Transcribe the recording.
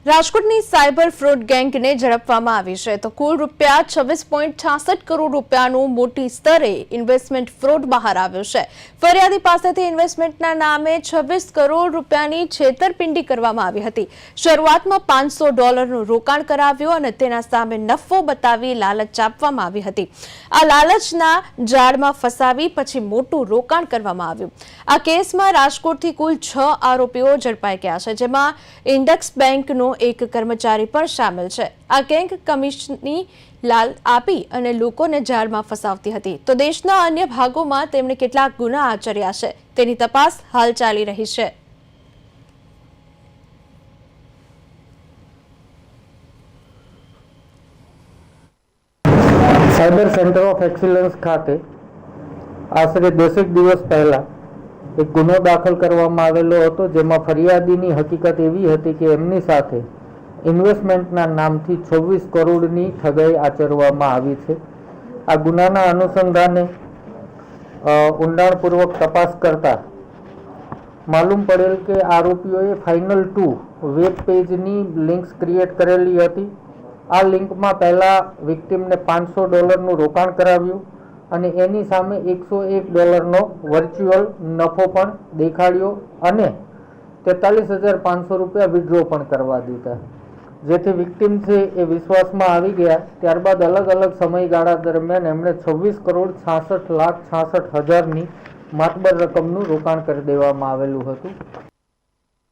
રાજકોટની cyber fraud ગેંગને ઝડપવામાં આવી છે તો કુલ રૂપિયા 26.66 કરોડ રૂપિયાનું મોટી સ્તરે ઇન્વેસ્ટમેન્ટ ફ્રોડ બહાર આવ્યો છે। ફરિયાદી પાસેથી ઇન્વેસ્ટમેન્ટના નામે 26 કરોડ રૂપિયાની છેતરપિંડી કરવામાં આવી હતી। શરૂઆતમાં $500નું રોકાણ કરાવ્યું અને તેના સામે નફો બતાવી લાલચ આપવામાં આવી હતી। આ લાલચના જાળમાં ફસાવી પછી મોટું રોકાણ કરવામાં આવ્યું। આ કેસમાં રાજકોટથી કુલ 6 આરોપીઓ ઝડપાઈ ગયા છે, જેમાં ઇન્ડેક્સ બેંકનો એક કર્મચારી પણ શામેલ છે। આ ગેંગ કમિશનની લાલ આપી અને લોકોને જાળમાં ફસાવતી હતી તો દેશના અન્ય ભાગોમાં તેમણે કેટલાક ગુના આચર્યા છે તેની તપાસ હાલ ચાલી રહી છે। સાયબર સેન્ટર ઓફ એક્સિલન્સ ખાતે આશરે 10 દિવસ પહેલા એક ગુનો દાખલ કરવામાં આવેલો હતો, જેમાં ફરિયાદીની હકીકત એવી હતી કે એમની સાથે ઇન્વેસ્ટમેન્ટના નામથી 26 કરોડની ઠગાઈ આચરવામાં આવી છે। આ ગુનાના અનુસંધાને ઊંડાણપૂર્વક તપાસ કરતા માલુમ પડેલ કે આરોપીઓએ ફાઇનલ 2 વેબ પેજની લિંક્સ ક્રિએટ કરેલી હતી। આ લિંકમાં પહેલા વિક્ટિમને $500નું રોકાણ કરાવ્યું અને એની સામે $101નો વર્ચ્યુઅલ નફો પણ દેખાડ્યો અને 43,500 રૂપિયા વિડ્રો પણ કરવા દીધા, જેથી વિક્ટિમ છે એ વિશ્વાસમાં આવી ગયા। ત્યારબાદ અલગ અલગ સમયગાળા દરમિયાન એમણે 26,66,66,000ની માતબર રકમનું રોકાણ કરી દેવામાં આવેલું હતું।